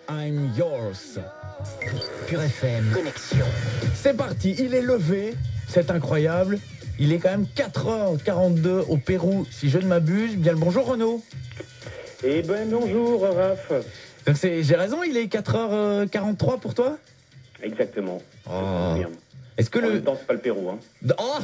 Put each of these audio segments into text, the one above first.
I'm yours. Pure FM, connexion. C'est parti, il est levé, c'est incroyable. Il est quand même 4h42 au Pérou, si je ne m'abuse. Bien le bonjour Renaud. Eh ben bonjour Raph. Donc j'ai raison, il est 4h43 pour toi? Exactement. Oh. Est-ce que en même temps, c'est pas le Pérou. Hein. Oh,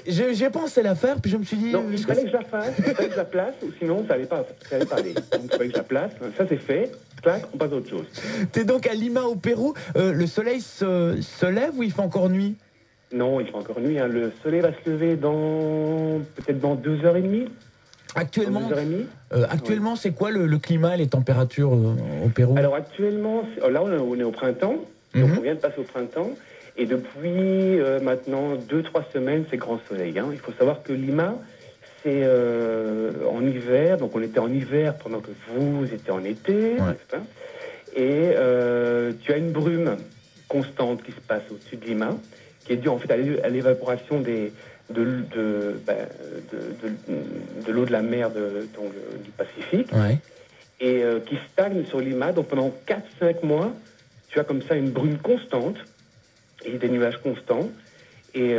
j'ai pensé la faire, puis je me suis dit... Non, il fallait que je la fasse, il fallait que je la place, ou sinon ça allait pas aller. Donc il fallait que je la place, ça c'est fait, clac, on passe à autre chose. T'es donc à Lima au Pérou, le soleil se lève ou il fait encore nuit? Non, il fait encore nuit, hein. Le soleil va se lever peut-être dans 2h30. Actuellement, 2h30. Oui. C'est quoi le climat et les températures au Pérou? Alors actuellement, là on est au printemps, donc on vient de passer au printemps, et depuis maintenant 2-3 semaines, c'est grand soleil. Hein. Il faut savoir que Lima, c'est en hiver, donc on était en hiver pendant que vous étiez en été, n'est-ce pas? Et tu as une brume constante qui se passe au-dessus de Lima, qui est due en fait à l'évaporation de l'eau de la mer du Pacifique, et qui stagne sur Lima. Donc pendant 4-5 mois, tu as comme ça une brume constante et des nuages constants, et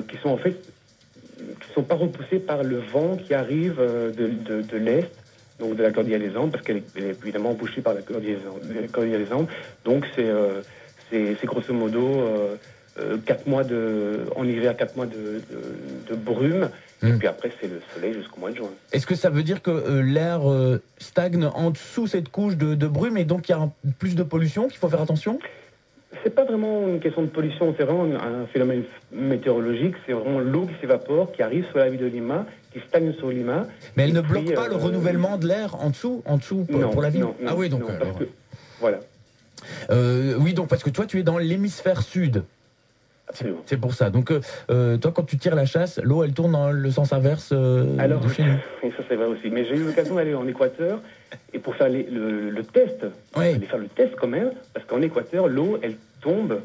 qui sont en fait qui sont pas repoussés par le vent qui arrive de l'est, donc de la cordillère des Andes, parce qu'elle est évidemment bouchée par la cordillère des Andes. Donc c'est grosso modo 4 mois en hiver, 4 mois de brume, et puis après c'est le soleil jusqu'au mois de juin. Est-ce que ça veut dire que l'air stagne en dessous cette couche de brume, et donc il y a plus de pollution, qu'il faut faire attention? C'est pas vraiment une question de pollution, c'est vraiment un phénomène météorologique, c'est vraiment l'eau qui s'évapore, qui arrive sur la ville de Lima, qui stagne sur Lima. Mais elle ne bloque pas le renouvellement de l'air en dessous pour la ville? Non, ah oui, donc non, parce que, voilà. Oui, donc parce que toi tu es dans l'hémisphère sud. Absolument. C'est pour ça. Donc toi, quand tu tires la chasse, l'eau elle tourne dans le sens inverse Alors, de chez nous. Et ça c'est vrai aussi. Mais j'ai eu l'occasion d'aller en Équateur, et pour faire le test, aller faire le test quand même, parce qu'en Équateur, l'eau elle tombe,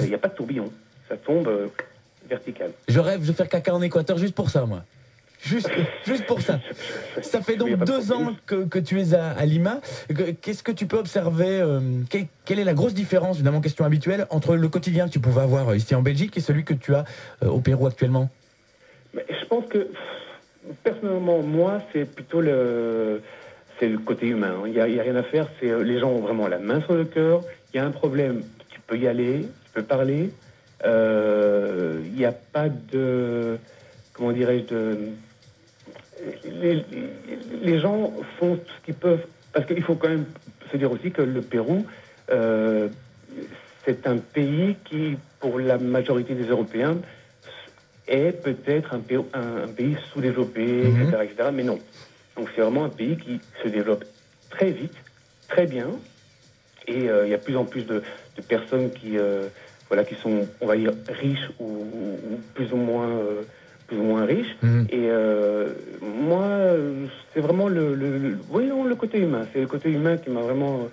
il n'y a pas de tourbillon, ça tombe vertical. Je rêve de faire caca en Équateur juste pour ça, moi. Juste pour ça. Ça fait donc 2 ans que tu es à Lima. Qu'est-ce que tu peux observer quelle est la grosse différence, évidemment, question habituelle, entre le quotidien que tu pouvais avoir ici en Belgique et celui que tu as au Pérou actuellement? Mais je pense que, personnellement, moi, c'est plutôt le côté humain. Il n'y a rien à faire. Les gens ont vraiment la main sur le cœur. Il y a un problème, tu peux y aller, tu peux parler. Il n'y a pas de... Comment dirais-je les gens font tout ce qu'ils peuvent, parce qu'il faut quand même se dire aussi que le Pérou, c'est un pays qui, pour la majorité des Européens, est peut-être un pays sous-développé, etc., mais non. Donc c'est vraiment un pays qui se développe très vite, très bien, et il y a de plus en plus de personnes qui sont, on va dire, riches ou plus ou moins riches. Et moi, c'est vraiment le côté humain. C'est le côté humain qui m'a vraiment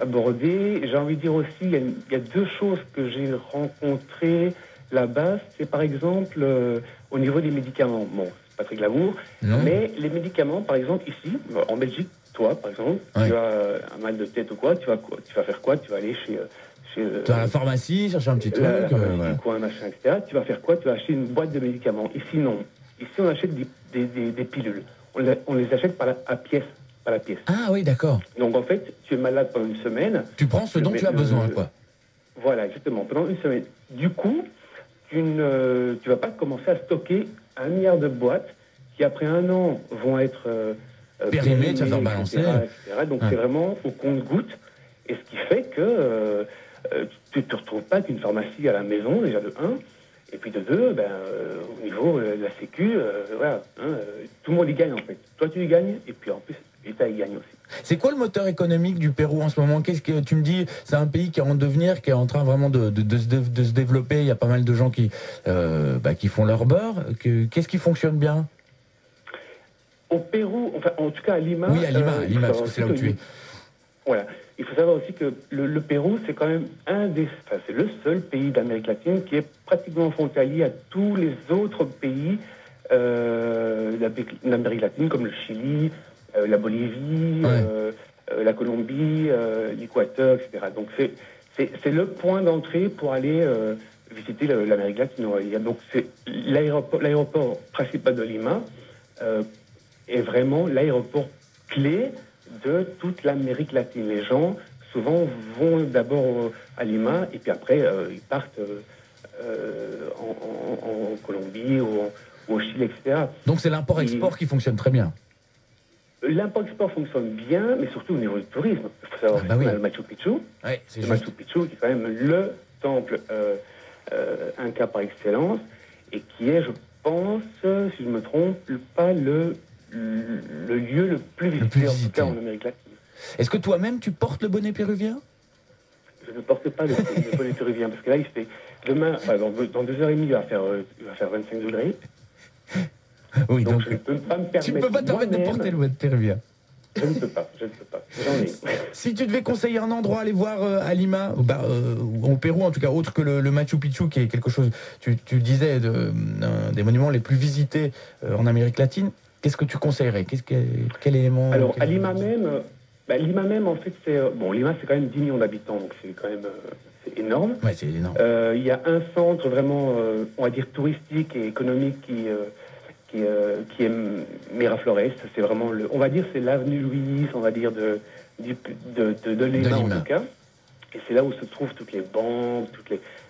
abordé. J'ai envie de dire aussi, il y a 2 choses que j'ai rencontrées là-bas. C'est par exemple au niveau des médicaments. Bon, c'est pas très glamour, mais les médicaments, par exemple, ici, en Belgique, toi, par exemple, tu as un mal de tête ou quoi, tu vas faire quoi? Tu vas aller chez tu vas à la pharmacie, chercher un petit truc, un machin, etc. Tu vas faire quoi? Tu vas acheter une boîte de médicaments. Ici, non. Ici, on achète des pilules. On les achète par la pièce. Ah oui, d'accord. Donc, en fait, tu es malade pendant une semaine. Tu prends ce dont tu as besoin, quoi. Voilà, exactement. Pendant une semaine. Du coup, tu vas pas commencer à stocker 1 milliard de boîtes qui, après 1 an, vont être périmées, tu vas faire balancer. Etc. Donc, c'est vraiment au compte-gouttes. Et ce qui fait que tu ne te retrouves pas qu'une pharmacie à la maison, déjà de 1, et puis de 2, au niveau de la Sécu, voilà, tout le monde y gagne en fait. Toi tu y gagnes, et puis en plus, l'État y gagne aussi. C'est quoi le moteur économique du Pérou en ce moment? Qu'est-ce que tu me dis? C'est un pays qui est en devenir, qui est en train vraiment de se développer. Il y a pas mal de gens qui font leur beurre. Qu'est-ce qui fonctionne bien? Au Pérou, enfin en tout cas à Lima. Oui, à Lima, parce que c'est là où tu es. Voilà. Il faut savoir aussi que le Pérou, c'est quand même c'est le seul pays d'Amérique latine qui est pratiquement frontalier à tous les autres pays d'Amérique latine, comme le Chili, la Bolivie, la Colombie, l'Équateur, etc. Donc c'est le point d'entrée pour aller visiter l'Amérique latine. Donc c'est l'aéroport principal de Lima est vraiment l'aéroport clé de toute l'Amérique latine. Les gens souvent vont d'abord à Lima et puis après ils partent en Colombie ou au Chili, etc. Donc c'est l'import-export qui fonctionne très bien. L'import-export fonctionne bien, mais surtout au niveau du tourisme. Il faut savoir le Machu Picchu. Ouais, le Machu Picchu qui est quand même le temple inca par excellence et qui est, je pense, si je ne me trompe, pas le lieu le plus visité en tout cas en Amérique latine. Est-ce que toi-même tu portes le bonnet péruvien? Je ne porte pas le bonnet péruvien parce que là il fait demain, dans 2h30 il va faire 25 degrés. Oui, donc je ne peux pas me permettre. Tu ne peux pas te permettre de porter le bonnet péruvien. Je ne peux pas. J'en ai. Si tu devais conseiller un endroit à aller voir à Lima, au Pérou en tout cas, autre que le Machu Picchu, qui est quelque chose, tu disais, des monuments les plus visités en Amérique latine, qu'est-ce que tu conseillerais? Quel élément? Alors, à Lima même, en fait, Lima, c'est quand même 10 millions d'habitants, donc c'est quand même c'est énorme. Ouais, c'est énorme. Il y a un centre vraiment, on va dire, touristique et économique qui est Miraflores. C'est vraiment on va dire, c'est l'avenue Louise, on va dire, de Lima en tout cas. Et c'est là où se trouvent toutes les banques,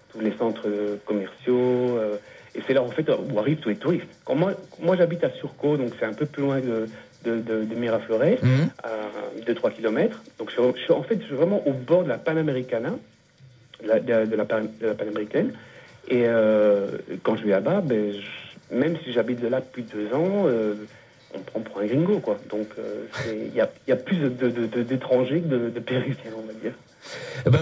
tous les centres commerciaux. Et c'est là, en fait, où arrivent tous les touristes. Moi j'habite à Surco, donc c'est un peu plus loin de Miraflores, à 2-3 km. Donc je suis vraiment au bord de la Panamericana, de la Panaméricaine. Et quand je vais là-bas, même si j'habite de là depuis 2 ans, on prend un gringo, quoi. Donc il y a plus d'étrangers que de Péruviens, on va dire.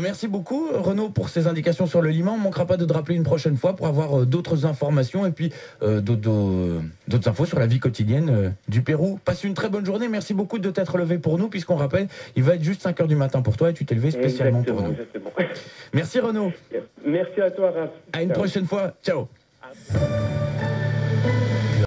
Merci beaucoup Renaud pour ces indications sur le Lima. On ne manquera pas de te rappeler une prochaine fois pour avoir d'autres informations et puis d'autres infos sur la vie quotidienne du Pérou. Passe une très bonne journée. Merci beaucoup de t'être levé pour nous, puisqu'on rappelle, il va être juste 5h du matin pour toi et tu t'es levé spécialement pour nous. Exactement. Merci Renaud. Merci à toi, Raph. À une prochaine fois. Ciao.